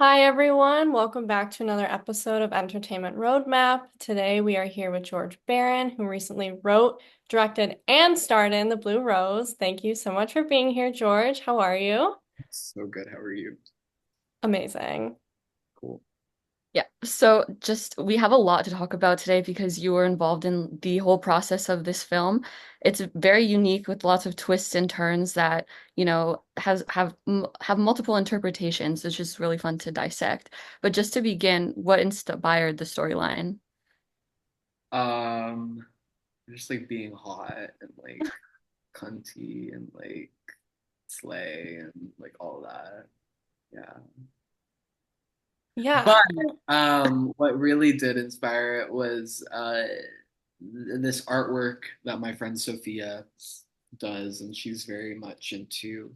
Hi, everyone. Welcome back to another episode of Entertainment Roadmap. Today, we are here with George Barron, who recently wrote, directed, and starred in The Blue Rose. Thank you so much for being here, George. How are you? So good. How are you? Amazing. Cool. Yeah, so just we have a lot to talk about today because you were involved in the whole process of this film. It's very unique with lots of twists and turns that, have multiple interpretations. It's just really fun to dissect. But just to begin, what inspired the storyline? Um, just like being hot and like cunty and like slay and like all that. Yeah. Yeah. But what really did inspire it was this artwork that my friend Sophia does, and she's very much into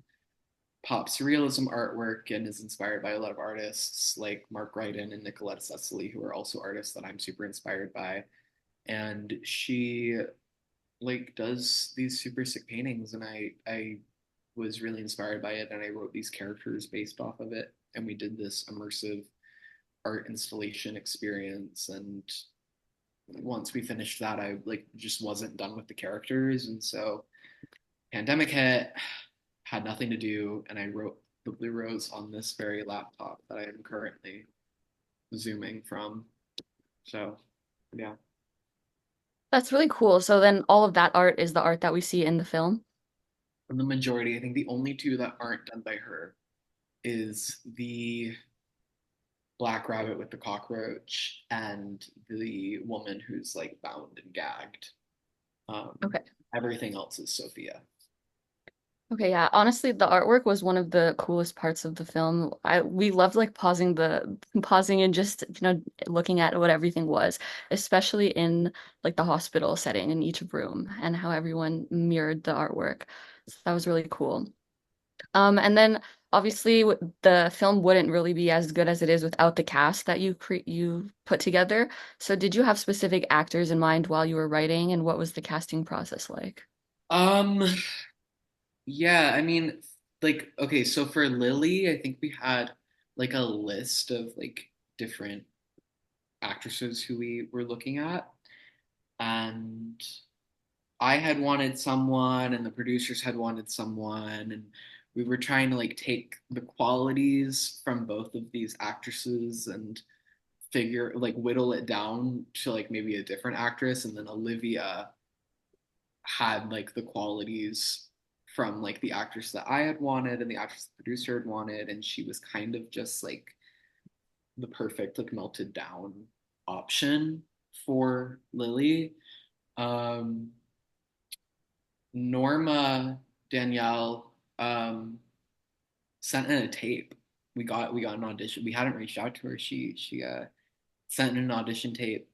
pop surrealism artwork and is inspired by a lot of artists like Mark Ryden and Nicoletta Cecily, who are also artists that I'm super inspired by. And she like does these super sick paintings, and I was really inspired by it, and I wrote these characters based off of it, and we did this immersive art installation experience. And once we finished that, I like just wasn't done with the characters, and so pandemic hit, had nothing to do, and I wrote the Blue Rose on this very laptop that I am currently zooming from. So yeah. That's really cool. So then all of that art is the art that we see in the film. And the majority, I think the only two that aren't done by her is the black rabbit with the cockroach and the woman who's like bound and gagged. Um, Okay. Everything else is Sophia. Okay, yeah. Honestly, the artwork was one of the coolest parts of the film. We loved like pausing and just, looking at what everything was, especially in like the hospital setting in each room and how everyone mirrored the artwork. So that was really cool. And then obviously the film wouldn't really be as good as it is without the cast that you put together. So did you have specific actors in mind while you were writing, and what was the casting process like? Um, yeah, I mean, like, okay, so for Lily, I think we had like a list of like different actresses who we were looking at. And I had wanted someone, and the producers had wanted someone, and we were trying to like take the qualities from both of these actresses and figure like whittle it down to like maybe a different actress. And then Olivia had like the qualities from like the actress that I had wanted and the actress the producer had wanted, and she was kind of just like the perfect like melted down option for Lily. Um, Norma Danielle sent in a tape. We got an audition. We hadn't reached out to her. She sent in an audition tape,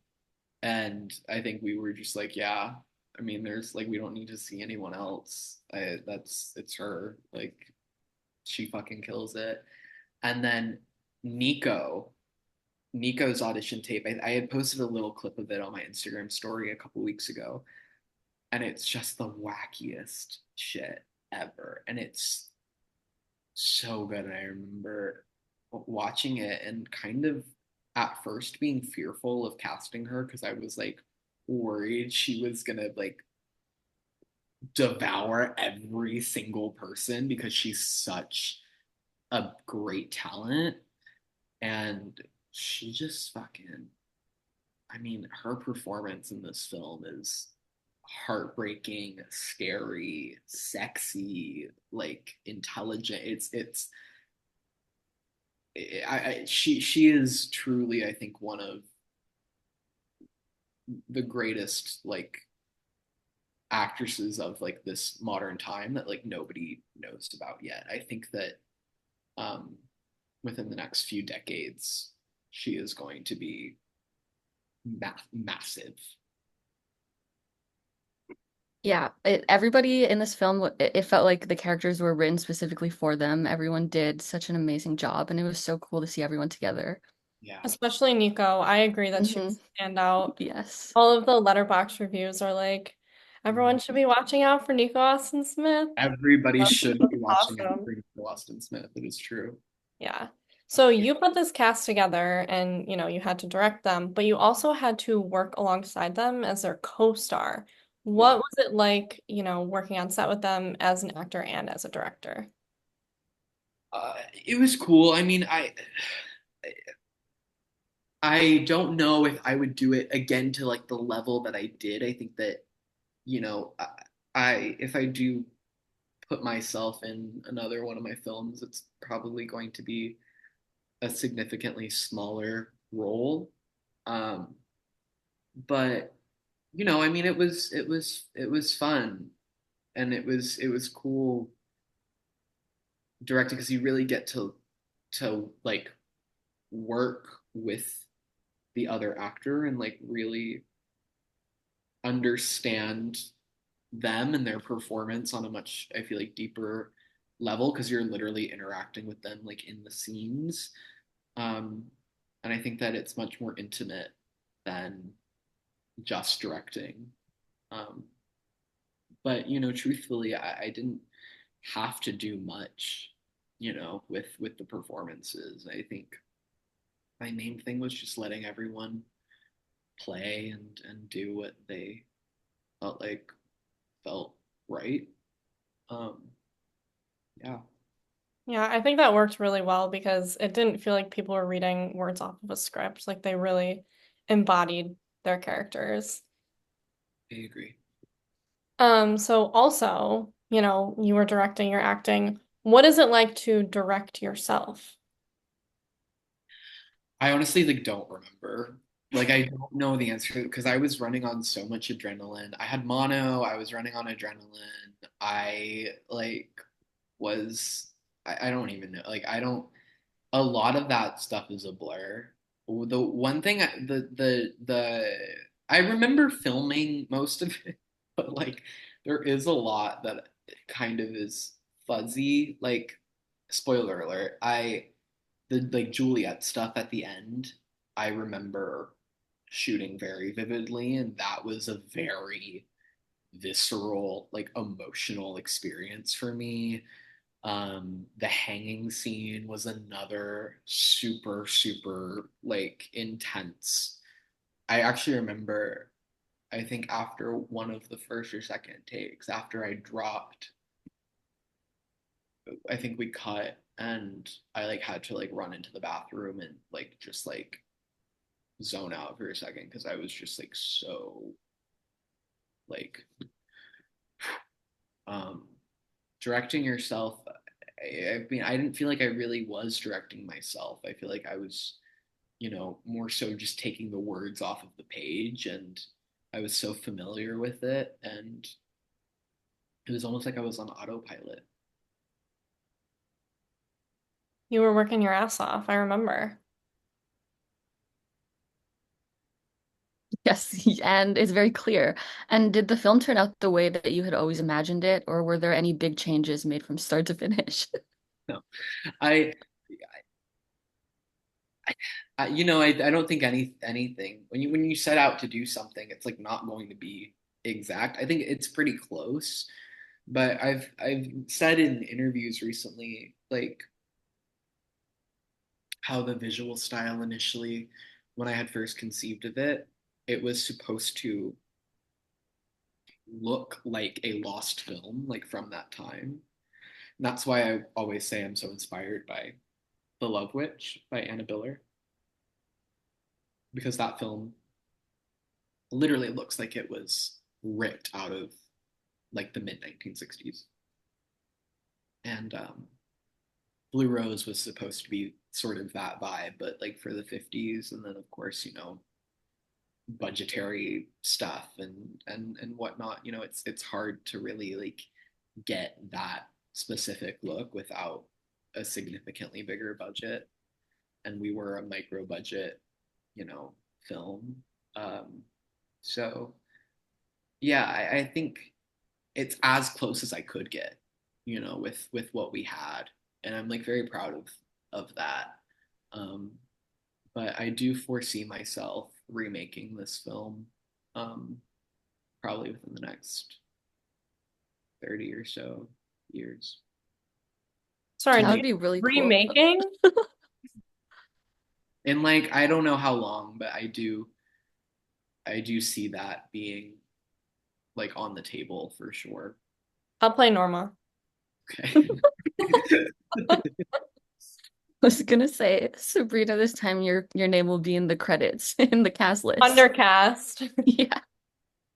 and I think we were just like, yeah. I mean, there's like we don't need to see anyone else. It's her. Like she fucking kills it. And then Nico, Nico's audition tape. I had posted a little clip of it on my Instagram story a couple weeks ago, and it's just the wackiest shit ever. And it's so good. And I remember watching it and kind of at first being fearful of casting her because I was like worried she was gonna like devour every single person because she's such a great talent. And she just fucking, I mean, her performance in this film is heartbreaking, scary, sexy, like intelligent. She is truly, I think, one of the greatest like actresses of like this modern time that like nobody knows about yet. I think that um within the next few decades she is going to be massive. Yeah, everybody in this film, it felt like the characters were written specifically for them. Everyone did such an amazing job, and it was so cool to see everyone together. Yeah. Especially Nico. I agree that she Hmm. was a standout. Yes. All of the letterbox reviews are like, everyone should be watching out for Nico Austin Smith. Everybody That's should be watching out awesome. for Austin Smith. It is true. Yeah. So you put this cast together and, you had to direct them, but you also had to work alongside them as their co-star. What Yeah. was it like, working on set with them as an actor and as a director? It was cool. I mean, I don't know if I would do it again to like the level that I did. I think that, you know, I if I do put myself in another one of my films, it's probably going to be a significantly smaller role. Um, but I mean, it was fun, and it was cool directing because you really get to like work with the other actor and like really understand them and their performance on a much, I feel like, deeper level because you're literally interacting with them like in the scenes. Um, and I think that it's much more intimate than just directing. Um, but truthfully, I didn't have to do much, with the performances. I think my main thing was just letting everyone play and do what they felt like felt right. Um, yeah, Yeah, I think that worked really well because it didn't feel like people were reading words off of a script. Like they really embodied their characters. I agree. So also, you were directing, you're acting. What is it like to direct yourself? I honestly like don't remember. Like I don't know the answer because I was running on so much adrenaline. I had mono, I was running on adrenaline. I like was I don't even know. Like I don't a lot of that stuff is a blur. The one thing I remember filming most of it, but like there is a lot that kind of is fuzzy. Like spoiler alert, the like Juliet stuff at the end, I remember shooting very vividly, and that was a very visceral, like emotional experience for me. The hanging scene was another super, super like intense. I actually remember, I think after one of the first or second takes, after I dropped, I think we cut and I like had to like run into the bathroom and like just like zone out for a second because I was just like so like um directing yourself. I mean, I didn't feel like I really was directing myself. I feel like I was, more so just taking the words off of the page and I was so familiar with it and it was almost like I was on autopilot. You were working your ass off, I remember. Yes, and it's very clear. And did the film turn out the way that you had always imagined it, or were there any big changes made from start to finish? No, I, I don't think anything when you set out to do something, it's like not going to be exact. I think it's pretty close, but I've said in interviews recently, like how the visual style initially, when I had first conceived of it, it was supposed to look like a lost film, like from that time. And that's why I always say I'm so inspired by The Love Witch by Anna Biller, because that film literally looks like it was ripped out of like the mid 1960s. And Blue Rose was supposed to be sort of that vibe, but like for the 50s. And then, of course, budgetary stuff and whatnot. It's hard to really like get that specific look without a significantly bigger budget. And we were a micro budget, you know, film. Um, so yeah, I think it's as close as I could get, with what we had, and I'm like very proud of that. Um, but I do foresee myself remaking this film, um, probably within the next 30 or so years. Sorry, That To would make be really cool. remaking? in like I don't know how long, but I do see that being like on the table for sure. I'll play Norma. Okay. I was gonna say, Sabrina, this time your name will be in the credits in the cast list. Undercast. Yeah,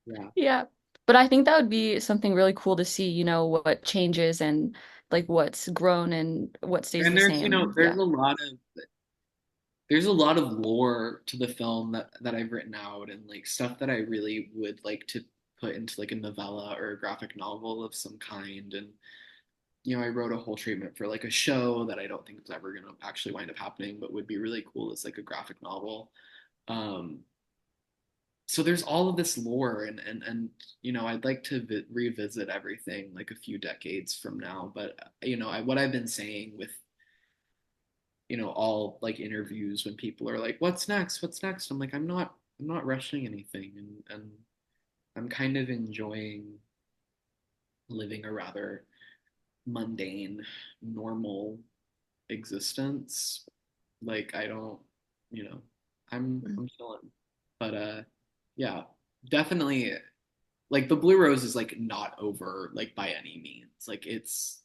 Yeah. yeah. But I think that would be something really cool to see, what changes and like what's grown and what stays And the there's, same. there's Yeah. a lot of lore to the film that I've written out and like stuff that I really would like to put into like a novella or a graphic novel of some kind. And I wrote a whole treatment for like a show that I don't think is ever going to actually wind up happening, but would be really cool as like a graphic novel. Um, so there's all of this lore, and I'd like to revisit everything like a few decades from now. But what I've been saying with all like interviews when people are like, "What's next? What's next?" I'm like, I'm not rushing anything, and I'm kind of enjoying living a rather mundane, normal existence. Like I don't, you know, I'm chilling. But yeah, definitely like the Blue Rose is like not over like by any means. Like it's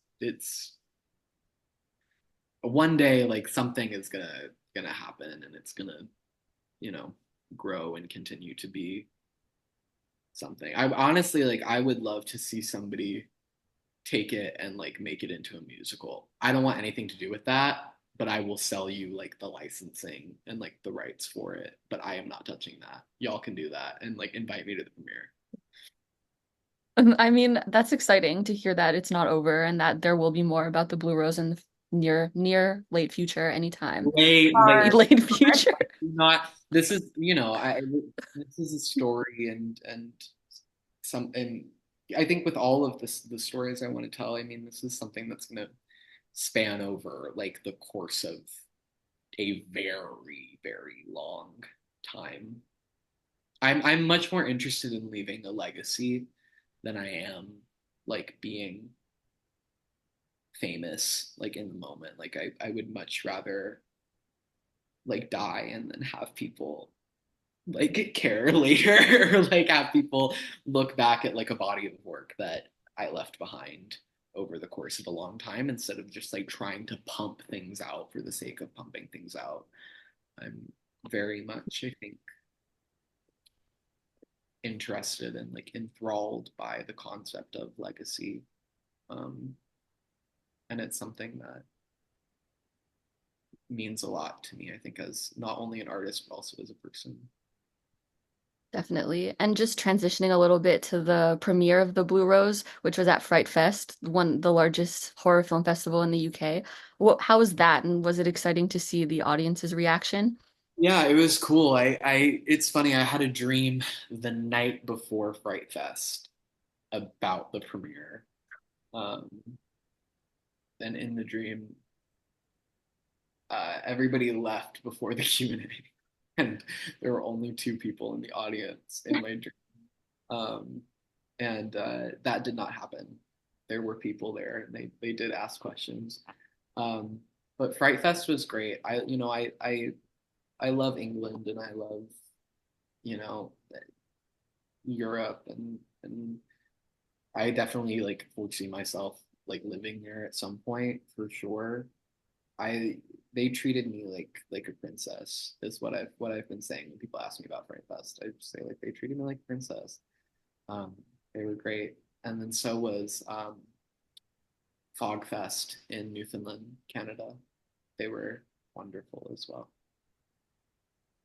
one day like something is gonna happen and it's gonna, you know, grow and continue to be something. I honestly like I would love to see somebody take it and like make it into a musical. I don't want anything to do with that, but I will sell you like the licensing and like the rights for it. But I am not touching that. Y'all can do that and like invite me to the premiere. I mean, that's exciting to hear that it's not over and that there will be more about the Blue Rose in the near late future anytime. Late, late, Are Late future. not. This is this is a story and I think with all of the stories I want to tell, I mean, this is something that's going to span over like the course of a very, very long time. I'm much more interested in leaving a legacy than I am like being famous like in the moment. Like I would much rather like die and then have people like care later or like have people look back at like a body of work that I left behind over the course of a long time instead of just like trying to pump things out for the sake of pumping things out. I'm very much, I think, interested and like enthralled by the concept of legacy. Um, and it's something that means a lot to me, I think, as not only an artist, but also as a person. Definitely. And just transitioning a little bit to the premiere of the Blue Rose, which was at Fright Fest, the largest horror film festival in the UK. How was that? And was it exciting to see the audience's reaction? Yeah, it was cool. It's funny. I had a dream the night before Fright Fest about the premiere. Um, and in the dream, everybody left before the Q&A, and there were only two people in the audience in my dream. Um, and that did not happen. There were people there, and they did ask questions. Um, but Fright Fest was great. I love England, and I love you know Europe, and I definitely like foresee myself like living there at some point for sure. I They treated me like a princess is what I've been saying when people ask me about Fright Fest. I just say like they treated me like a princess. Um, they were great, and then so was Fog Fest in Newfoundland, Canada. They were wonderful as well.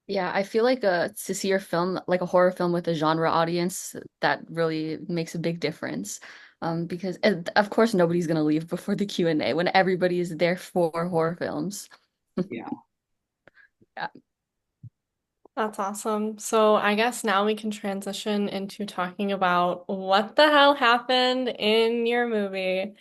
Yeah, I feel like to see your film, like a horror film with a genre audience, that really makes a big difference. Because of course nobody's gonna leave before the Q&A when everybody is there for horror films. Yeah. Yeah. That's awesome. So I guess now we can transition into talking about what the hell happened in your movie.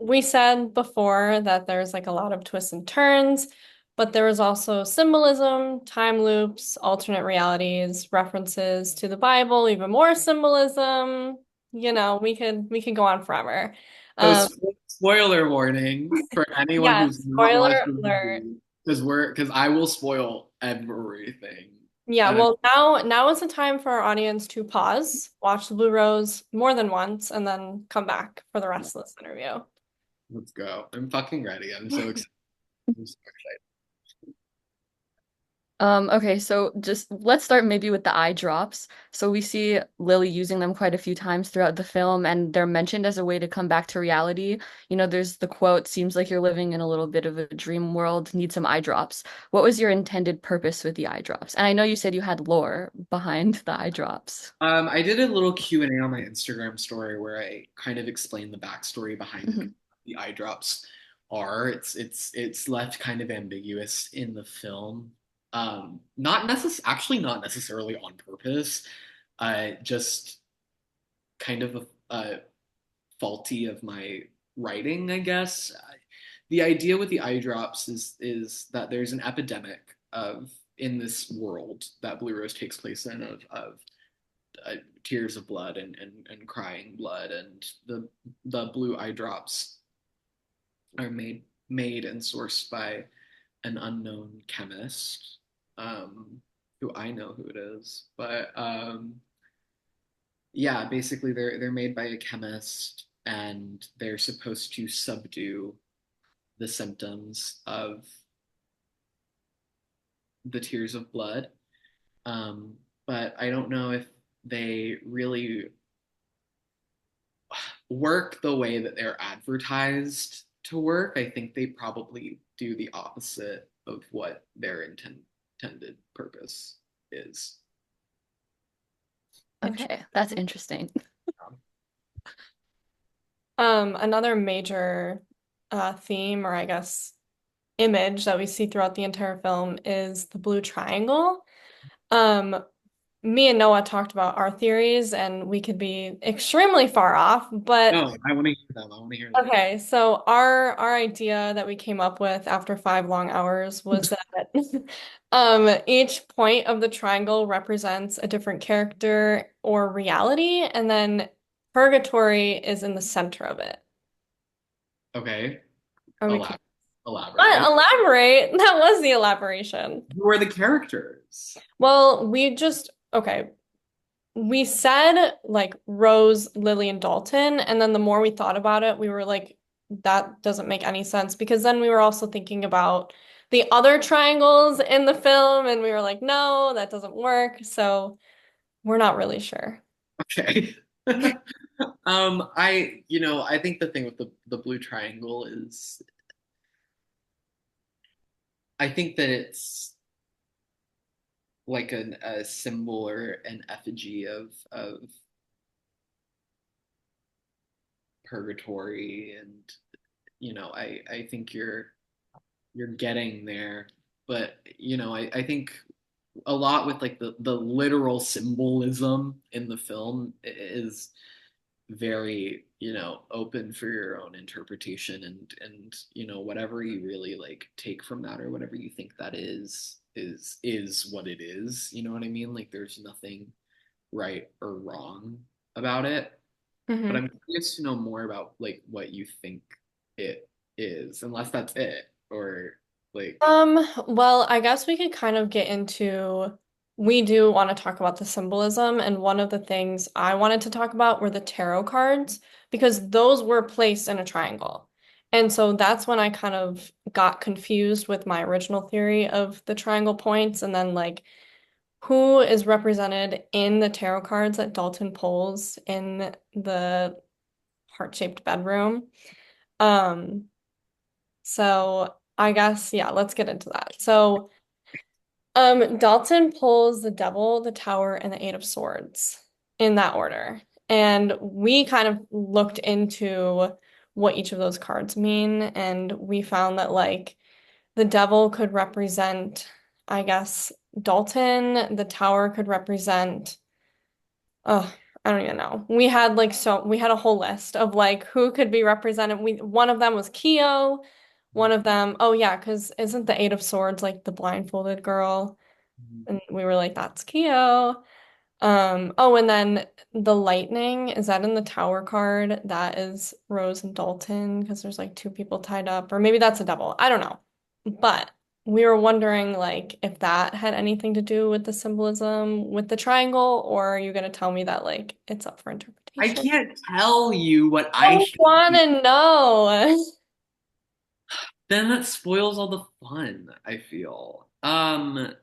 We said before that there's like a lot of twists and turns, but there was also symbolism, time loops, alternate realities, references to the Bible, even more symbolism. We could go on forever. So Um, spoiler warning for anyone yeah, who's not watched spoiler the alert. movie. because I will spoil everything. Yeah, And well, now is the time for our audience to pause, watch the Blue Rose more than once, and then come back for the rest of this interview. let's go. I'm fucking ready. I'm so excited. I'm so excited. Okay, so just let's start maybe with the eye drops. So we see Lily using them quite a few times throughout the film, and they're mentioned as a way to come back to reality. There's the quote, seems like you're living in a little bit of a dream world, need some eye drops. What was your intended purpose with the eye drops? And I know you said you had lore behind the eye drops. I did a little Q&A on my Instagram story where I kind of explained the backstory behind Mhm. the eye drops are. It's left kind of ambiguous in the film. Not necessarily on purpose. Just kind of a faulty of my writing, I guess. The idea with the eye drops is that there's an epidemic of in this world that Blue Rose takes place in of tears of blood and crying blood, and the blue eye drops are made and sourced by an unknown chemist, who I know who it is, but yeah, basically they're made by a chemist and they're supposed to subdue the symptoms of the tears of blood. But I don't know if they really work the way that they're advertised to work. I think they probably do the opposite of what their intended purpose is. Okay, that's interesting. Another major theme, or I guess image that we see throughout the entire film is the blue triangle. Um, Me and Noah talked about our theories, and we could be extremely far off, but No, I want to hear them. I want to hear them. okay, so our idea that we came up with after 5 long hours was that each point of the triangle represents a different character or reality, and then purgatory is in the center of it. Okay, Are we elab What? elaborate. Elaborate? That was the elaboration. Who are the characters? Well, okay. We said like Rose, Lily, and Dalton, and then the more we thought about it, we were like, that doesn't make any sense because then we were also thinking about the other triangles in the film, and we were like, no, that doesn't work. So we're not really sure. Okay. I think the thing with the blue triangle is I think that it's like a symbol or an effigy of purgatory, and I think you're getting there, but I think a lot with like the literal symbolism in the film is very open for your own interpretation, and whatever you really like take from that or whatever you think that is what it is. You know what I mean? Like there's nothing right or wrong about it, but hmm I'm curious to know more about like what you think it is, unless that's it, or like well, I guess we could kind of get into, we do want to talk about the symbolism, and one of the things I wanted to talk about were the tarot cards, because those were placed in a triangle. And so that's when I kind of got confused with my original theory of the triangle points, and then like who is represented in the tarot cards that Dalton pulls in the heart-shaped bedroom. Um, so I guess, yeah, let's get into that. So Dalton pulls the Devil, the Tower, and the Eight of Swords in that order. And we kind of looked into what each of those cards mean, and we found that like the Devil could represent, I guess, Dalton, the Tower could represent, oh, I don't even know. We had a whole list of like who could be represented. One of them was Keo, one of them, oh yeah, because isn't the Eight of Swords like the blindfolded girl? And we were like, that's Keo. Oh, and then the lightning, is that in the tower card? That is Rose and Dalton, because there's like two people tied up, or maybe that's a double. I don't know. But we were wondering like if that had anything to do with the symbolism with the triangle, or are you gonna tell me that like it's up for I interpretation? can't tell you what I I think. wanna know. Then that spoils all the fun, I feel. I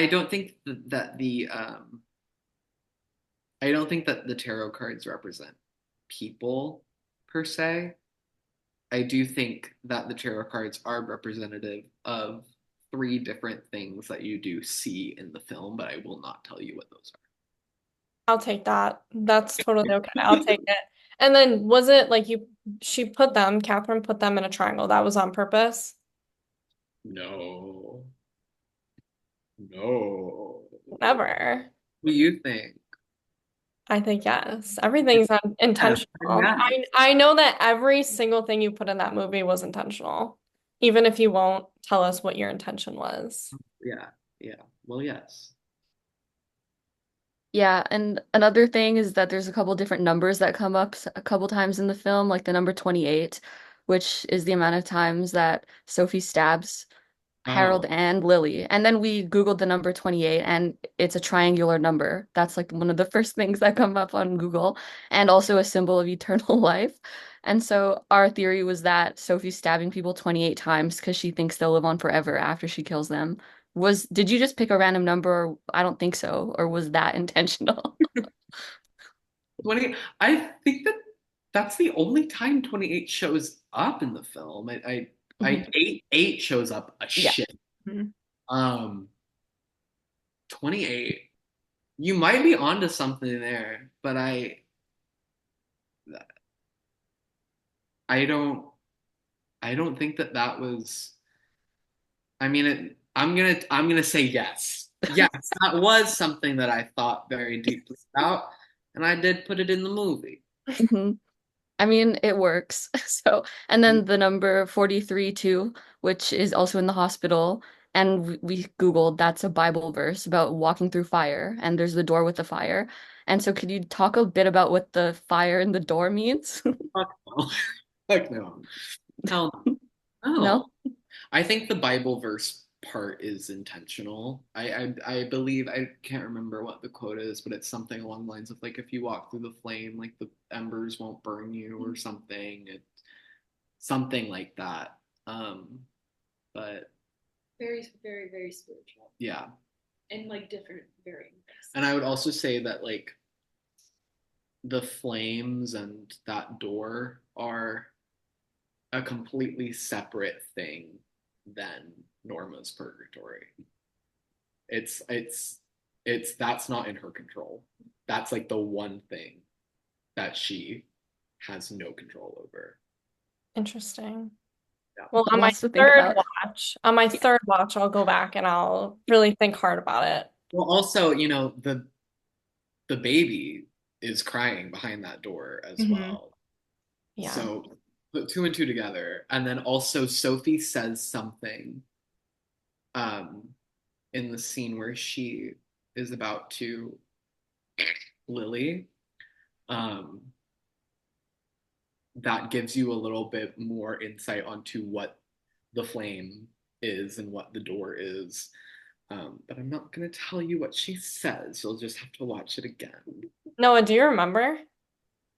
don't think I don't think that the tarot cards represent people per se. I do think that the tarot cards are representative of three different things that you do see in the film, but I will not tell you what those I'll take that. That's totally okay. are. I'll take it. And then was it like Catherine put them in a triangle. That was on purpose? No, no. Never. What do you think? I think yes. Everything's Yes, intentional. yes. I know that every single thing you put in that movie was intentional, even if you won't tell us what your intention was. Yeah, yeah. Well, yes. Yeah, and another thing is that there's a couple different numbers that come up a couple times in the film, like the number 28, which is the amount of times that Sophie stabs Harold Oh, and Lily. And then we Googled the number 28 and it's a triangular number. That's like one of the first things that come up on Google and also a symbol of eternal life. And so our theory was that Sophie's stabbing people 28 times because she thinks they'll live on forever after she kills them. Did you just pick a random number? I don't think so. Or was that intentional? 20. I think that that's the only time 28 shows up in the film. I Mhm. 8 shows up a Yeah. shit. Mhm. Um, 28. You might be onto something there, but I don't I don't think that that was. I mean, I'm gonna say yes. Yes, that was something that I thought very deeply about, and I did put it in the movie. Mhm. I mean, it works. So, and then the number 43 too, which is also in the hospital. And we Googled that's a Bible verse about walking through fire, and there's the door with the fire. And so, could you talk a bit about what the fire in the door means? Fuck no. Fuck no. Hell no. No? No. I think the Bible verse part is intentional. I believe I can't remember what the quote is, but it's something along the lines of like if you walk through the flame, like the embers won't burn you or something. Something like that. But Very, very, very spiritual yeah. and like different, very And I messages. would also say that like the flames and that door are a completely separate thing than Norma's purgatory. It's it's it's that's not in her control. That's like the one thing that she has no control over. Interesting. Yeah. Well, Lots to think about. on my third watch, I'll go back and I'll really think hard about it. Well, also, the baby is crying behind that door as Mhm. well. Yeah. So put two and two together, and then also Sophie says something um in the scene where she is about to Lily. Um, that gives you a little bit more insight onto what the flame is and what the door is. But I'm not gonna tell you what she says. You'll just have to watch it again. Noah, do you remember?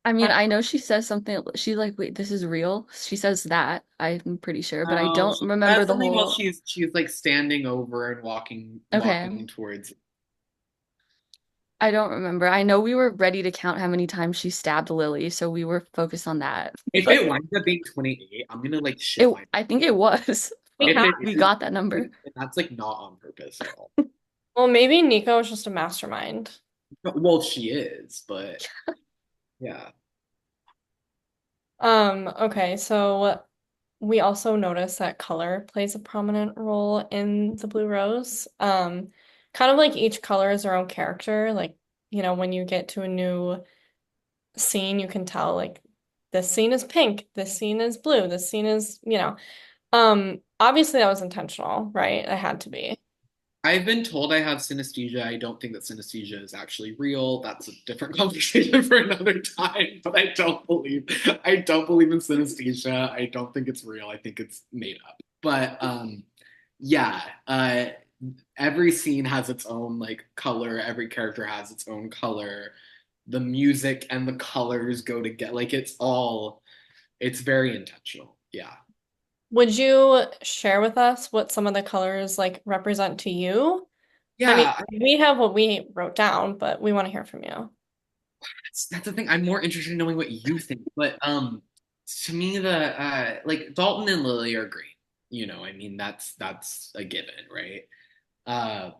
I I, mean, I know she says something. She's like, wait, this is real. She says that, I'm pretty sure, but I don't She remember says the something while whole. she's like standing over and Okay. walking towards. I don't remember. I know we were ready to count how many times she stabbed Lily, so we were focused on that. If But it winds up being 28, I'm gonna like it, shit my. I think it was. we If have. it We is, got that number. that's like not on purpose at all. Well, maybe Nico is just a mastermind. Well, she is, but yeah. Okay, so we also notice that color plays a prominent role in the Blue Rose. Kind of like each color is their own character. Like, when you get to a new scene, you can tell like this scene is pink, this scene is blue, this scene is. Obviously that was intentional, right? It had to be. I've been told I have synesthesia. I don't think that synesthesia is actually real. That's a different conversation for another time. But I don't believe in synesthesia. I don't think it's real. I think it's made up. But yeah, every scene has its own like color. Every character has its own color. The music and the colors go together. Like it's very intentional. Yeah. Would you share with us what some of the colors like represent to you? I mean, Yeah, we have what we wrote down, but we want to hear from you. that's the thing. I'm more interested in knowing what you think. But to me, the like Dalton and Lily are great. I mean, that's a given, right? Uh,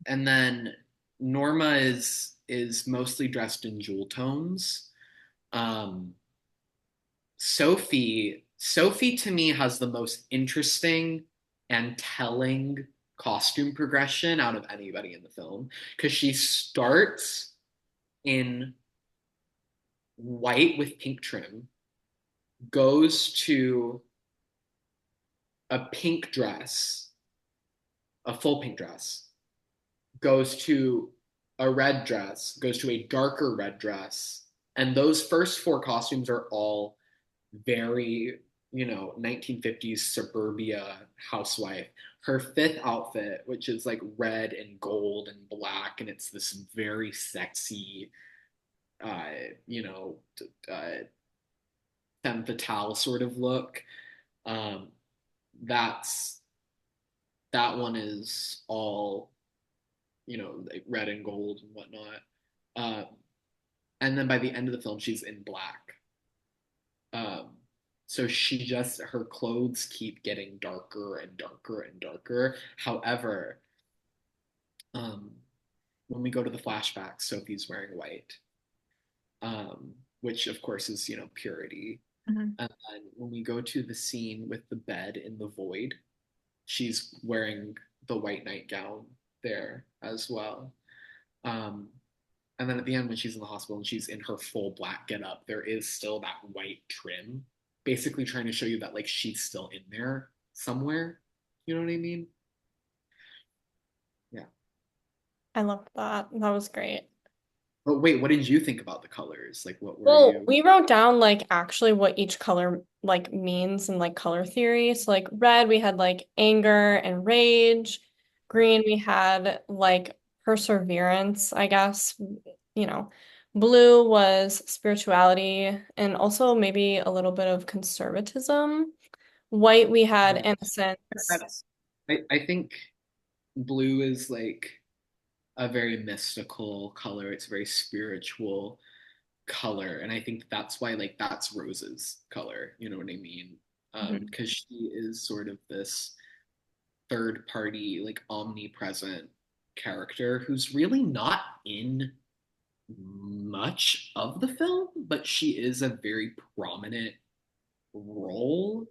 and then Norma is mostly dressed in jewel tones. Um, Sophie to me has the most interesting and telling costume progression out of anybody in the film because she starts in white with pink trim, goes to a pink dress, a full pink dress, goes to a red dress, goes to a darker red dress, and those first four costumes are all very, 1950s suburbia housewife. Her fifth outfit, which is like red and gold and black, and it's this very sexy, uh, you know, uh, femme fatale sort of look. Um, that's that one is all, like red and gold and whatnot. Um, and then by the end of the film, she's in black. Um, so her clothes keep getting darker and darker and darker. However, um, when we go to the flashbacks, Sophie's wearing white, which of course is, purity. Mhm. And then when we go to the scene with the bed in the void, she's wearing the white nightgown there as well. Um, and then at the end, when she's in the hospital and she's in her full black getup, there is still that white trim, basically trying to show you that like she's still in there somewhere. You know what I mean? Yeah. I loved that. That was great. But wait, what did you think about the colors? Like, what were Well, you? we wrote down like actually what each color like means in like color theory. So like red, we had like anger and rage. Green, we had like perseverance, I guess. You know, blue was spirituality and also maybe a little bit of conservatism. White, we had innocence. That's. I think blue is like a very mystical color. It's a very spiritual color, and I think that's why like that's Rose's color. You know what I mean? Mhm. Because she is sort of this third party, like omnipresent character who's really not in much of the film, but she is a very prominent role.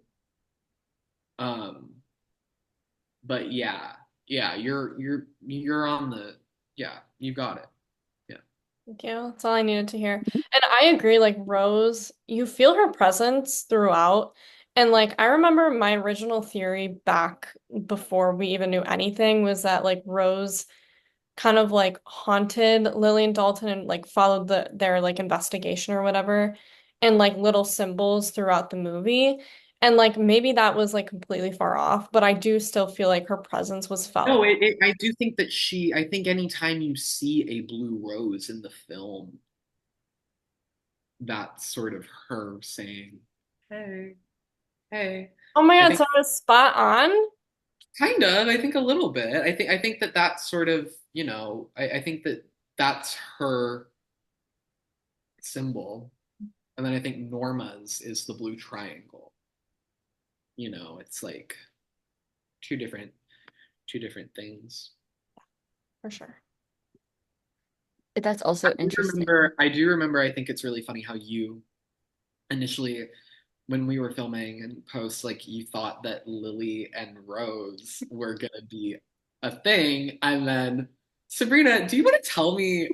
Um, but yeah, you're on the yeah, you got it. Yeah. Thank you. That's all I needed to hear. And I agree, like Rose, you feel her presence throughout. And like I remember my original theory back before we even knew anything was that like Rose kind of like haunted Lily and Dalton and like followed their like investigation or whatever and like little symbols throughout the movie. And like maybe that was like completely far off, but I do still feel like her presence was No, felt. I do think that I think anytime you see a blue rose in the film, that's sort of her saying, hey, hey. Oh my I God, think so I was spot on. kind of, I think a little bit. I think that that's sort of, I think that that's her symbol. And then I think Norma's is the blue triangle. It's like two different two different things. For sure. That's also interesting. I do remember, I think it's really funny how you initially when we were filming and post, like you thought that Lily and Rose were gonna be a thing, and then Sabrina, do you want to tell me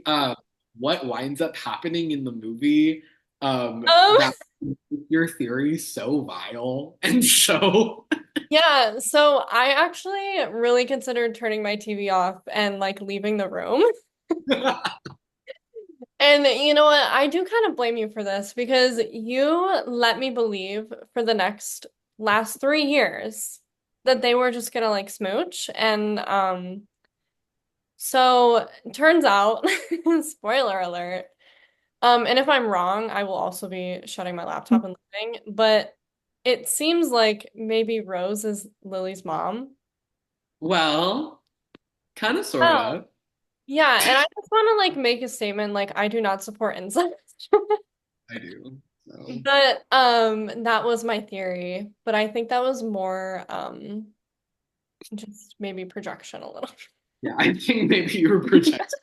what winds up happening in the movie Um, that makes your theory so vile and so yeah, so I actually really considered turning my TV off and like leaving the room. And you know what? I do kind of blame you for this because you let me believe for the next last 3 years that they were just gonna like smooch. And so turns out, spoiler alert. And if I'm wrong, I will also be shutting my laptop and leaving. But it seems like maybe Rose is Lily's mom. Well, kind of, sort Oh, of. yeah, and I just want to like make a statement like I do not support incest. I do. So But that was my theory, but I think that was more just maybe projection a little. yeah, I think maybe you were projecting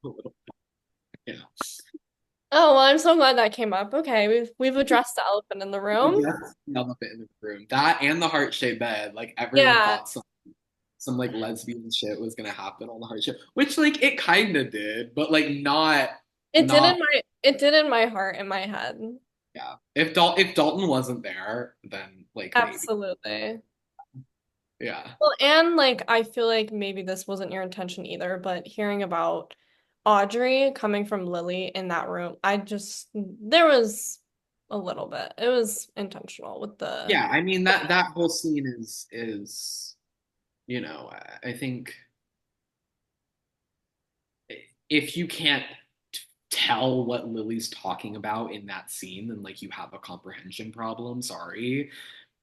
a little. Yeah. Oh, well, I'm so glad that came up. Okay, we've addressed the elephant in the room. That's the elephant in the room. That and the heart-shaped bed. Like everyone Yeah, thought some like lesbian shit was gonna happen on the heart shape, which like it kind of did, but like not. it did in my heart, in my head. Yeah. If Dalton wasn't there, then like maybe. Absolutely. Yeah. Well, and like I feel like maybe this wasn't your intention either, but hearing about Audrey coming from Lily in that room, I just there was a little bit. It was intentional with the Yeah, I mean that whole scene is I think if you can't tell what Lily's talking about in that scene, then like you have a comprehension problem. Sorry.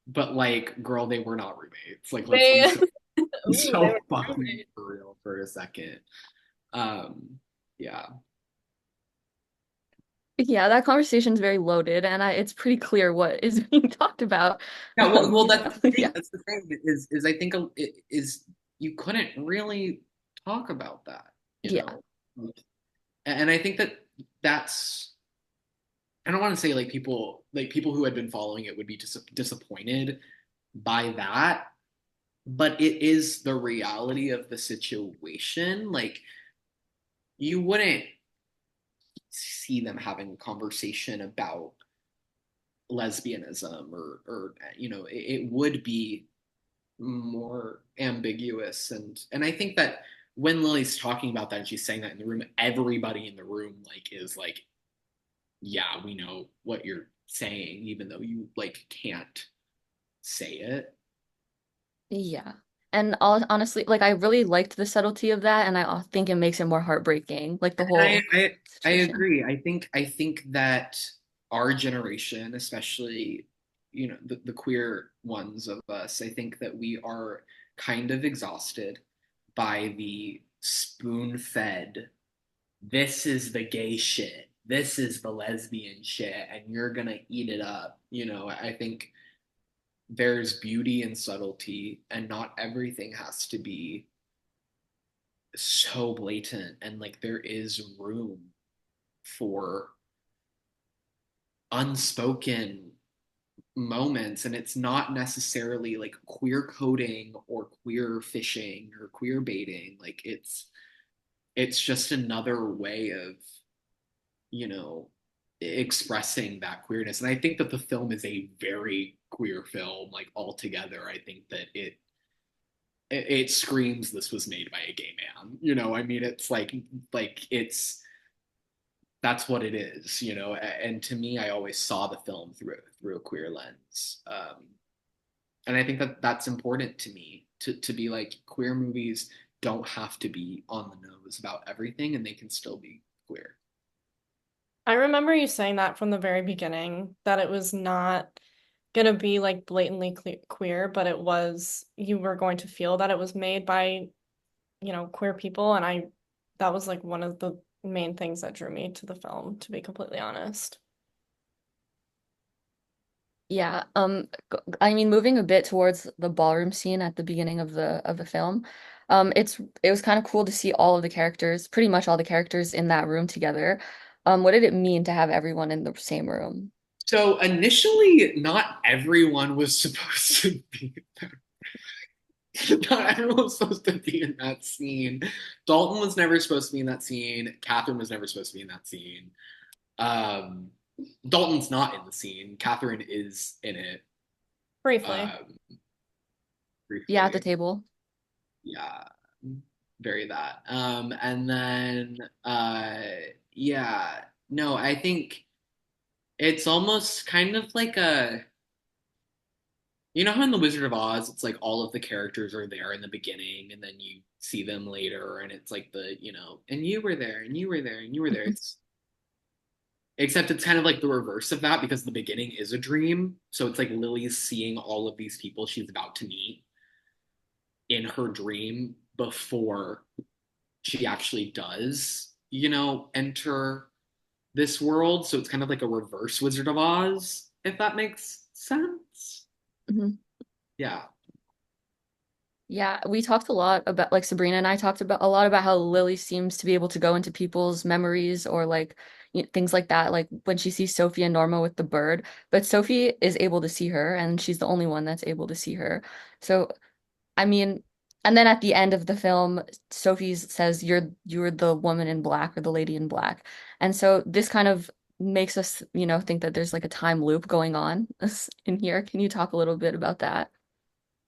But like, girl, they were not roommates. Like, let's be they so ooh, they so were fucking roommates. for real for a second. Yeah. Yeah, that conversation's very loaded, and it's pretty clear what is being talked about. Yeah, well, that's the thing. Yeah, That's the thing is I think it is you couldn't really talk about that, you yeah, know? And I think that's I don't want to say like people who had been following it would be disappointed by that, but it is the reality of the situation. Like you wouldn't see them having a conversation about lesbianism or it would be more ambiguous and I think that when Lily's talking about that and she's saying that in the room, everybody in the room like is like, yeah, we know what you're saying, even though you like can't say it. yeah. And honestly, like I really liked the subtlety of that, and I think it makes it more heartbreaking, like the And I whole I, I situation. agree. I think that our generation, especially the queer ones of us, I think that we are kind of exhausted by the spoon-fed, this is the gay shit, this is the lesbian shit, and you're gonna eat it up. I think there's beauty and subtlety, and not everything has to be so blatant, and like there is room for unspoken moments, and it's not necessarily like queer coding or queer fishing or queer baiting. Like it's just another way of you know expressing that queerness, and I think that the film is a very queer film, like altogether. I think that it screams this was made by a gay man. I mean, it's like it's that's what it is. And to me, I always saw the film through a queer lens. And I think that that's important to me to be like, queer movies don't have to be on the nose about everything, and they can still be queer. I remember you saying that from the very beginning, that it was not gonna be like blatantly queer, but it was you were going to feel that it was made by, queer people, and that was like one of the main things that drew me to the film, to be completely honest. Yeah, I mean, moving a bit towards the ballroom scene at the beginning of the film, it was kind of cool to see all of the characters, pretty much all the characters in that room together. What did it mean to have everyone in the same room? So initially, not everyone was supposed to be there. Not everyone was supposed to be in that scene. Dalton was never supposed to be in that scene. Catherine was never supposed to be in that scene. Um, Dalton's not in the scene. Catherine is in it, Briefly. um, Yeah, at the briefly. table. Yeah, very that. And then yeah, no, I think it's almost kind of like a You know how in The Wizard of Oz, it's like all of the characters are there in the beginning and then you see them later and it's like and you were there and you were there and you were there. Except it's kind of like the reverse of that because the beginning is a dream. So it's like Lily's seeing all of these people she's about to meet in her dream before she actually does, enter this world. So it's kind of like a reverse Wizard of Oz, if that makes sense. Mhm. Yeah. Yeah, we talked a lot about like Sabrina and I talked about a lot about how Lily seems to be able to go into people's memories or like things like that, like when she sees Sophie and Norma with the bird, but Sophie is able to see her and she's the only one that's able to see her. So, I mean, and then at the end of the film, Sophie says you're the woman in black or the lady in black. And so this kind of makes us, think that there's like a time loop going on in here. Can you talk a little bit about that?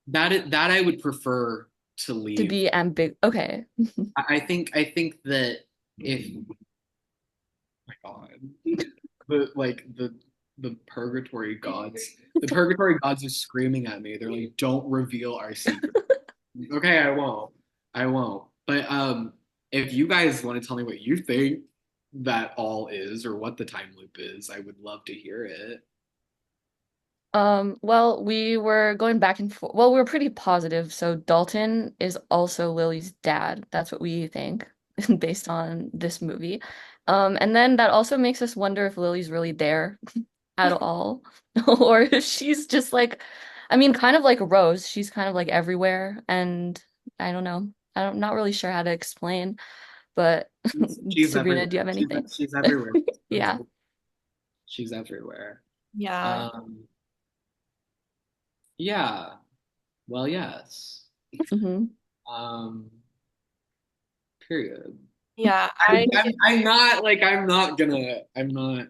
That I would prefer to To leave. be ambig Okay. I think that if my God, the purgatory gods are screaming at me. They're like, "Don't reveal our secret." Okay, I won't. I won't. But if you guys want to tell me what you think that all is or what the time loop is, I would love to hear it. Well, we were going back and forth. Well, we were pretty positive. So Dalton is also Lily's dad. That's what we think based on this movie. And then that also makes us wonder if Lily's really there at all, or if she's just like, I mean, kind of like Rose. She's kind of like everywhere, and I don't know. I'm not really sure how to explain, but She's Sabrina, do you everywhere. have anything? She's everywhere. Yeah. She's everywhere. Yeah. Um, yeah. Well, yes. Hmm. Um, period. Yeah, I'm not.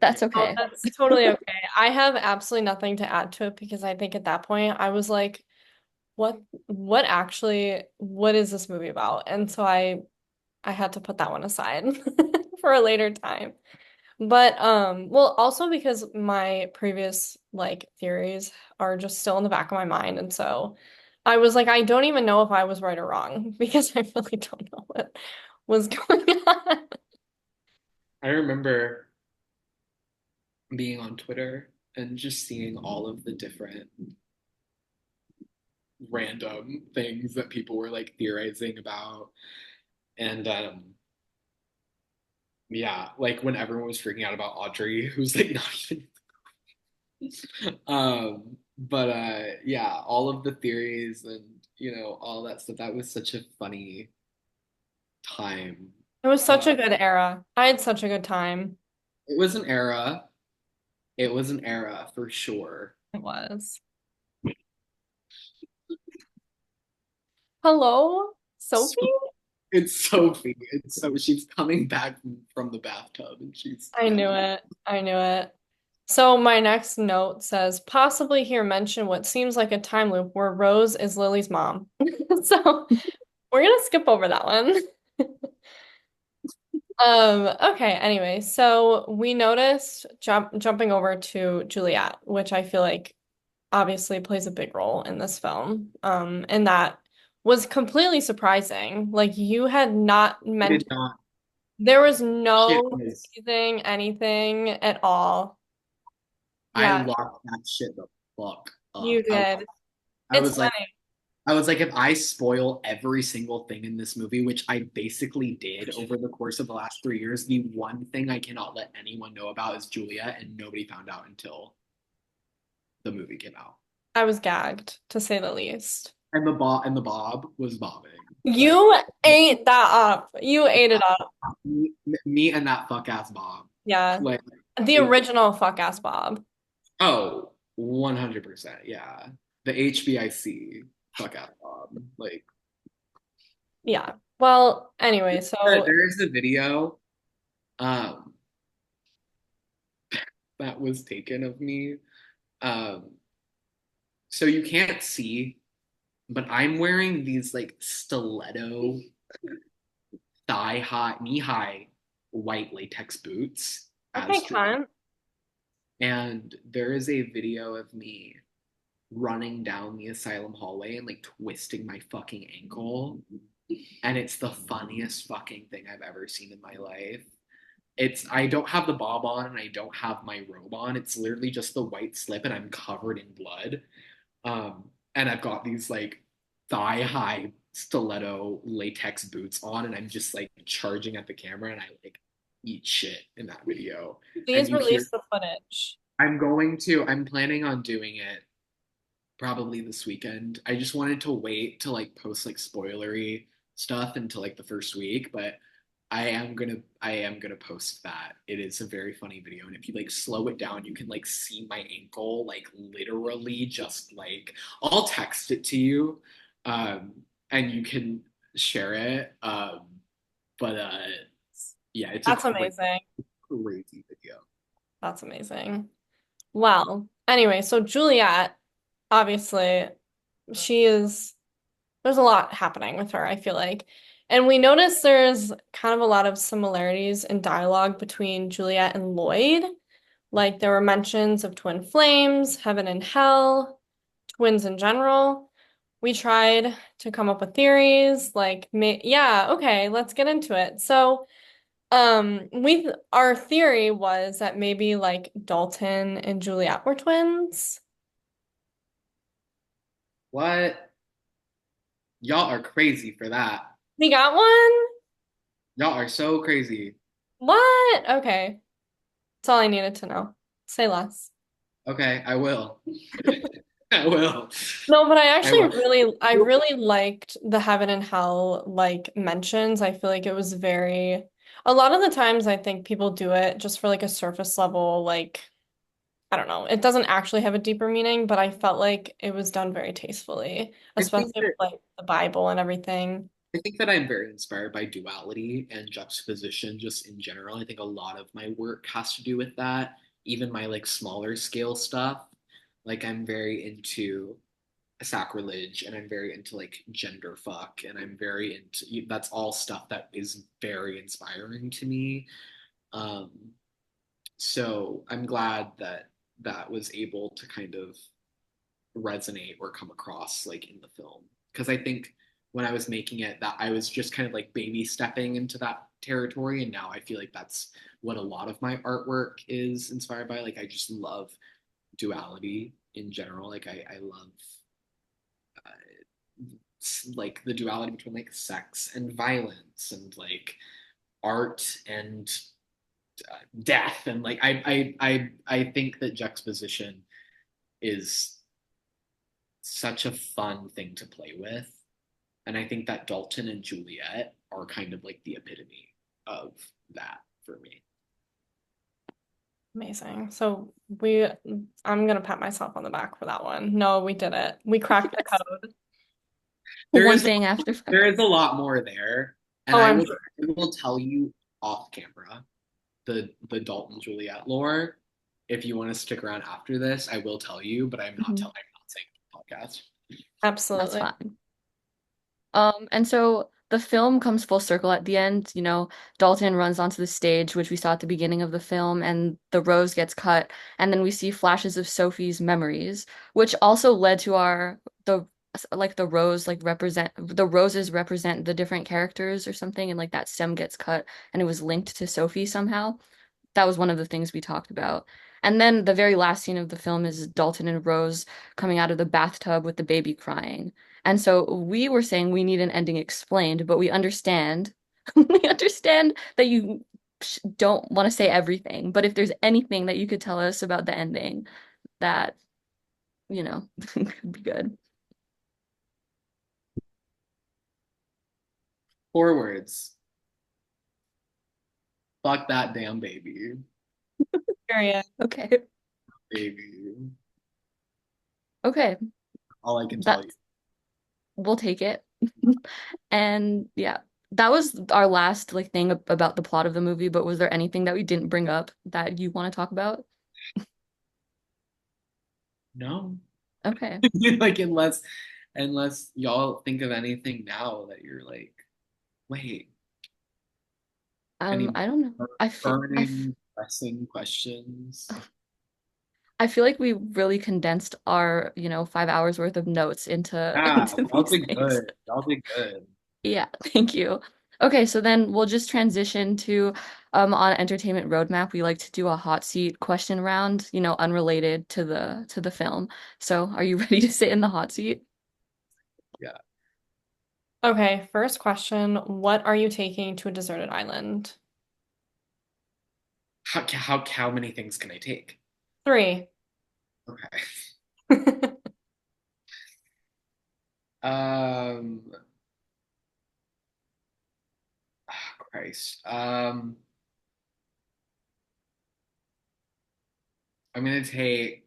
That's oh, okay. that's totally okay. I have absolutely nothing to add to it because I think at that point I was like, what is this movie about? And so I had to put that one aside for a later time. But well, also because my previous like theories are just still in the back of my mind, and so I was like, I don't even know if I was right or wrong because I really don't know what was going on. I remember being on Twitter and just seeing all of the different random things that people were like theorizing about. And yeah, like when everyone was freaking out about Audrey, who's like not even but yeah, all of the theories and all that stuff, that was such a funny time. It was such Uh a good era. I had such a good time. it was an era. It was an era for sure. It was. Hello, Sophie? So, it's Sophie. She's coming back from the bathtub and she's I yeah. knew it. I knew it. So my next note says possibly hear mention what seems like a time loop where Rose is Lily's mom. So we're gonna skip over that one. Okay, anyway, so we noticed jumping over to Juliet, which I feel like obviously plays a big role in this film. And that was completely surprising. Like you had not I did mentioned not there was shit no was teasing anything at all. I Yeah, locked that shit the fuck you up. did. I It's was like funny. I was like, if I spoil every single thing in this movie, which I basically did over the course of the last 3 years, the one thing I cannot let anyone know about is Julia, and nobody found out until the movie came out. I was gagged, to say the least. And the Bob was bobbing. Like You ate that up. You ate it up. me and that fuck ass Bob. Yeah. Like The it, original fuck ass Bob. oh, 100%. Yeah. The HBIC fuck ass Bob. Like Yeah. Well, anyway, so there is a video um that was taken of me. Um so you can't see, but I'm wearing these like stiletto thigh high, knee high white latex boots okay, as Julia. cunt. And there is a video of me running down the asylum hallway and like twisting my fucking ankle. And it's the funniest fucking thing I've ever seen in my life. I don't have the bob on and I don't have my robe on. It's literally just the white slip and I'm covered in blood. And I've got these like thigh high stiletto latex boots on and I'm just like charging at the camera and I like eat shit in that video. And Please you hear release the footage. I'm planning on doing it probably this weekend. I just wanted to wait to like post like spoilery stuff until like the first week, but I am gonna post that. It is a very funny video, and if you like slow it down, you can like see my ankle like literally just like I'll text it to you, um, and you can share it. But yeah, it's a That's amazing. crazy video. That's amazing. Well, anyway, so Juliet, obviously, she is, there's a lot happening with her, I feel like. And we notice there's kind of a lot of similarities in dialogue between Juliet and Lloyd. Like there were mentions of twin flames, heaven and hell, twins in general. We tried to come up with theories, like, yeah, okay, let's get into it. So, our theory was that maybe like Dalton and Juliet were twins. What? Y'all are crazy for that. We got one? Y'all are so crazy. What? Okay. That's all I needed to know. Say less. Okay, I will. I will. No, but I will. I really liked the heaven and hell like mentions. I feel like it was very, a lot of the times I think people do it just for like a surface level, like, I don't know. It doesn't actually have a deeper meaning, but I felt like it was done very tastefully, I think especially with that like the Bible and everything. I think that I'm very inspired by duality and juxtaposition just in general. I think a lot of my work has to do with that, even my like smaller scale stuff. Like I'm very into sacrilege and I'm very into like gender fuck and I'm very into that's all stuff that is very inspiring to me. Um, so I'm glad that that was able to kind of resonate or come across like in the film because I think when I was making it that I was just kind of like baby stepping into that territory and now I feel like that's what a lot of my artwork is inspired by. Like I just love duality in general. Like I love like the duality between like sex and violence and like art and death and like I think that juxtaposition is such a fun thing to play with. And I think that Dalton and Juliet are kind of like the epitome of that for me. Amazing. So I'm gonna pat myself on the back for that one. No, we did it. We cracked the code. There One is thing after there is a lot more there, and Oh, I'm sure. I will tell you off camera the Dalton Juliet lore. If you want to stick around after this, I will tell you, but Mhm. I'm not saying it on the podcast. That's Absolutely. fine. And so the film comes full circle at the end. Dalton runs onto the stage, which we saw at the beginning of the film, and the rose gets cut, and then we see flashes of Sophie's memories, which also led to the rose represent the roses represent the different characters or something, and like that stem gets cut, and it was linked to Sophie somehow. That was one of the things we talked about. And then the very last scene of the film is Dalton and Rose coming out of the bathtub with the baby crying. And so we were saying we need an ending explained, but we understand we understand that you don't want to say everything. But if there's anything that you could tell us about the ending, that, could be good. 4 words. Fuck that damn baby. Period. Okay. Baby. Okay. All I can tell That you. we'll take it. And yeah, that was our last thing about the plot of the movie, but was there anything that we didn't bring up that you want to talk about? No. Okay. Like unless y'all think of anything now that you're like, wait, any I don't know. burning, pressing questions? I feel like we really condensed our, 5 hours worth of notes into Yeah, into y'all these did things. good. Y'all did good. Yeah, thank you. Okay, so then we'll just transition to on entertainment roadmap. We like to do a hot seat question round, unrelated to the film. So, are you ready to sit in the hot seat? Yeah. Okay, first question. What are you taking to a deserted island? How many things can I take? Three. Okay. Um, Christ. I'm gonna take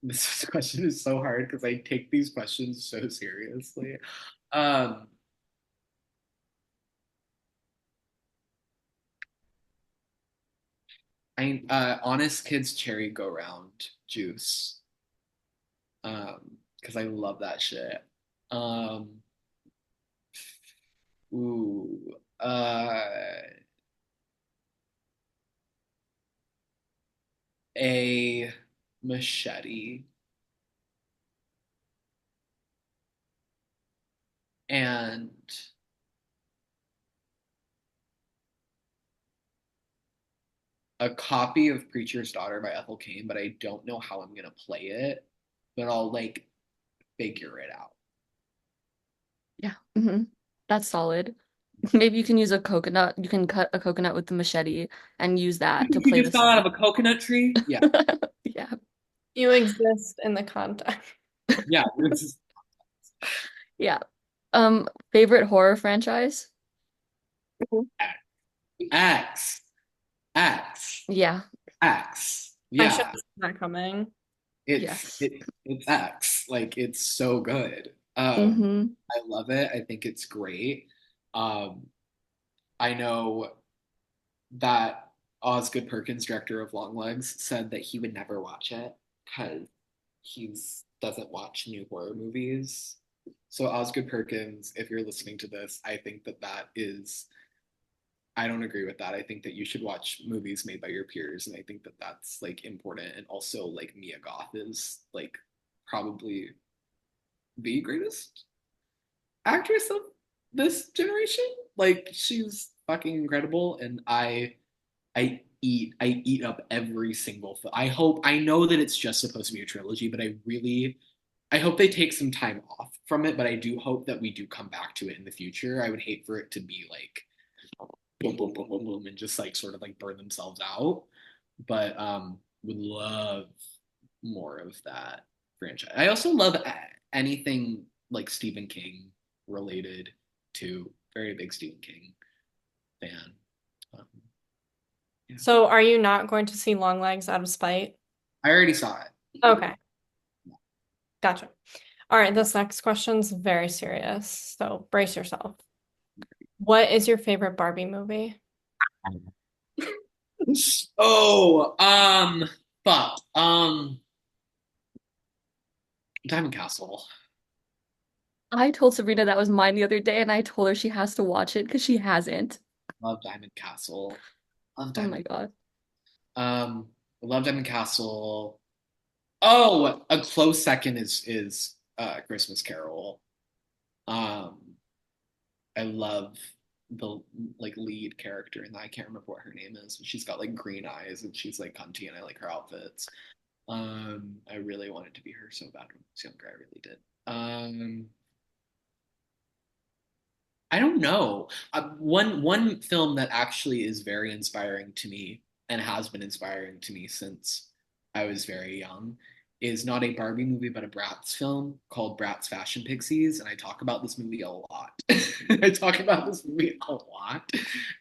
this question is so hard because I take these questions so seriously. Um, Honest Kids Cherry Go Round juice. Because I love that shit. Um, ooh, a machete and a copy of Preacher's Daughter by Ethel Cain, but I don't know how I'm gonna play it, but I'll like figure it out. Yeah. That's solid. Maybe you can use a coconut. You can cut a coconut with the machete and use that to You play the just fell out song. of a coconut tree? Yeah, Yeah. You exist in the context. yeah. This is Yeah. Favorite horror franchise? X, X, Yeah. X. I should Yeah, have seen that coming. Yes. it's X. Like it's so good. Hmm. I love it. I think it's great. Um, I know that Osgood Perkins, director of Longlegs, said that he would never watch it because he's doesn't watch new horror movies. So Osgood Perkins, if you're listening to this, I think that that is I don't agree with that. I think that you should watch movies made by your peers, and I think that that's like important. And also, like Mia Goth is like probably the greatest actress of this generation. Like she's fucking incredible, and I eat up every single film. I know that it's just supposed to be a trilogy, but I hope they take some time off from it. But I do hope that we do come back to it in the future. I would hate for it to be like boom, boom, boom, boom, boom, and just like sort of like burn themselves out. But would love more of that franchise. I also love anything like Stephen King related to. Very big Stephen King fan. Um, yeah. So are you not going to see Longlegs out of spite? I already saw it. Okay, gotcha. All right, this next question's very serious, so brace yourself. What is your favorite Barbie movie? Oh, fuck. Diamond Castle. I told Sabrina that was mine the other day, and I told her she has to watch it because she hasn't. Love Diamond Castle. Love Oh my Diamond. God. Um, love Diamond Castle. Oh, a close second is Christmas Carol. Um, I love the like lead character and I can't remember what her name is, but she's got like green eyes and she's like cunty and I like her outfits. I really wanted to be her so bad when I was younger. I really did. I don't know. One film that actually is very inspiring to me and has been inspiring to me since I was very young is not a Barbie movie but a Bratz film called Bratz Fashion Pixies, and I talk about this movie a lot. I talk about this movie a lot,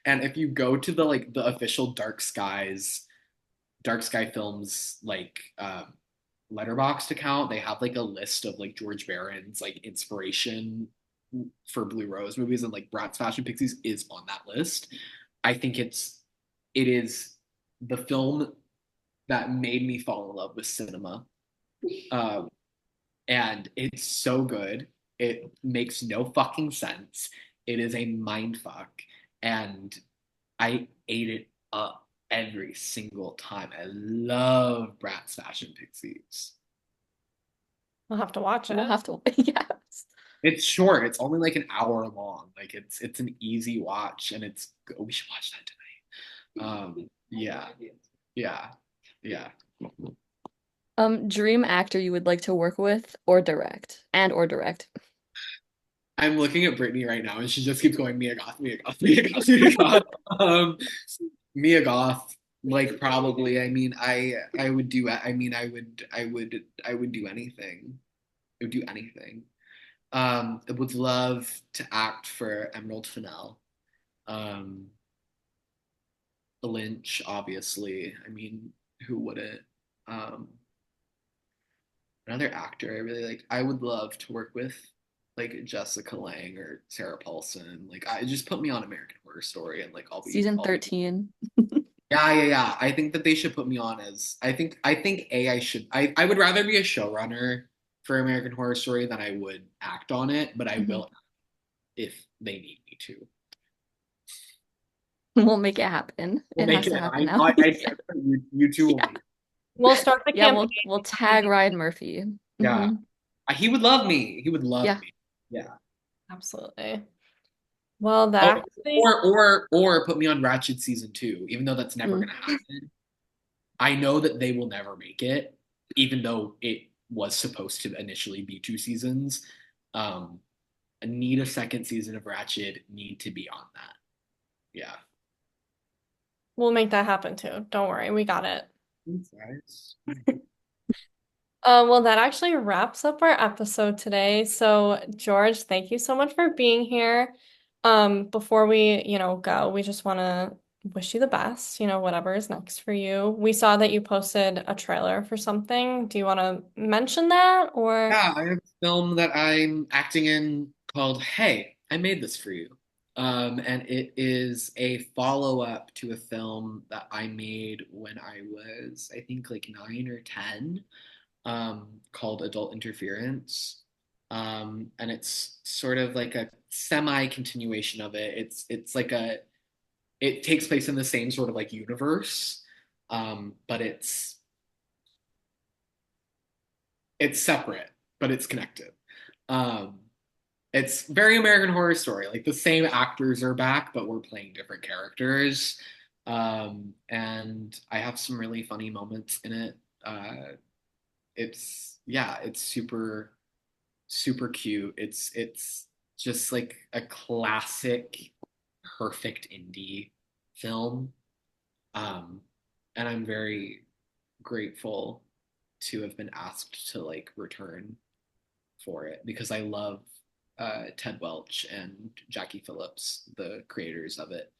and if you go to the like the official Dark Sky Films like letterboxed account, they have like a list of like George Barron's like inspiration for Blue Rose movies, and like Bratz Fashion Pixies is on that list. I think it is the film that made me fall in love with cinema, um, and it's so good. It makes no fucking sense. It is a mind fuck, and I ate it up. every single time. I love Bratz Fashion Pixies. I'll have to watch We'll it. have to, yes. It's short. It's only like an hour long. Like it's an easy watch, and it's we should watch that tonight. Yeah, yeah, yeah. Dream actor you would like to work with or direct, and or direct. I'm looking at Brittany right now, and she just keeps going Mia Goth, Mia Goth, Mia Goth, Mia Goth. Um, Mia Goth, like probably. I mean, I would do. I mean, I would do anything. I would do anything. I would love to act for Emerald Fennell. Um, Lynch, obviously. I mean, who wouldn't? Um, Another actor I really like. I would love to work with like Jessica Lange or Sarah Paulson. Like, I just put me on American Horror Story, and like Season I'll be. 13. Yeah, yeah, yeah. I think that they should put me on as. I think I should. I would rather be a showrunner for American Horror Story than I would act on it, but I Mhm. will if they need me to. We'll make it happen. We'll It make has it. to happen now. I you two will Yeah. make it. We'll start the Yeah, campaign. we'll tag Ryan Murphy. Yeah. He would love me. He would love Yeah. me. Yeah. Absolutely. Well, that Oh, actually, or put me on Ratched season 2, even though that's never Mm. gonna happen. I know that they will never make it, even though it was supposed to initially be 2 seasons. Um, I need a second season of Ratched, need to be on that. Yeah. we'll make that happen too. Don't worry, we got it. Thanks, guys. Well, that actually wraps up our episode today. So, George, thank you so much for being here. Before we, go, we just want to wish you the best, whatever is next for you. We saw that you posted a trailer for something. Do you want to mention that or? Yeah, I have a film that I'm acting in called Hey, I Made This For You. And it is a follow-up to a film that I made when I was, I think, like 9 or 10, called Adult Interference. And it's sort of like a semi-continuation of it. It takes place in the same sort of like universe, but it's separate, but it's connected. Um, it's very American Horror Story. Like the same actors are back, but we're playing different characters. And I have some really funny moments in it. It's super super cute. It's just like a classic, perfect indie film. Um, and I'm very grateful to have been asked to like return for it because I love Ted Welch and Jackie Phillips, the creators of it,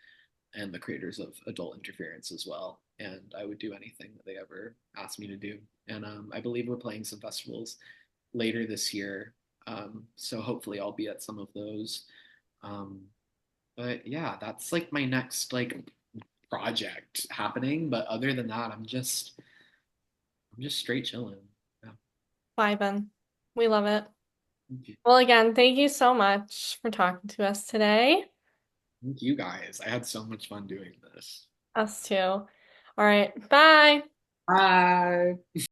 and the creators of Adult Interference as well. And I would do anything that they ever asked me to do. And I believe we're playing some festivals later this year. So hopefully I'll be at some of those. Um, but yeah, that's like my next like project happening. But other than that, I'm just straight chilling. Yeah. Bye, Ben. We love it. Thank you. Well, again, thank you so much for talking to us today. Thank you guys. I had so much fun doing this. Us too. All right. Bye. Bye.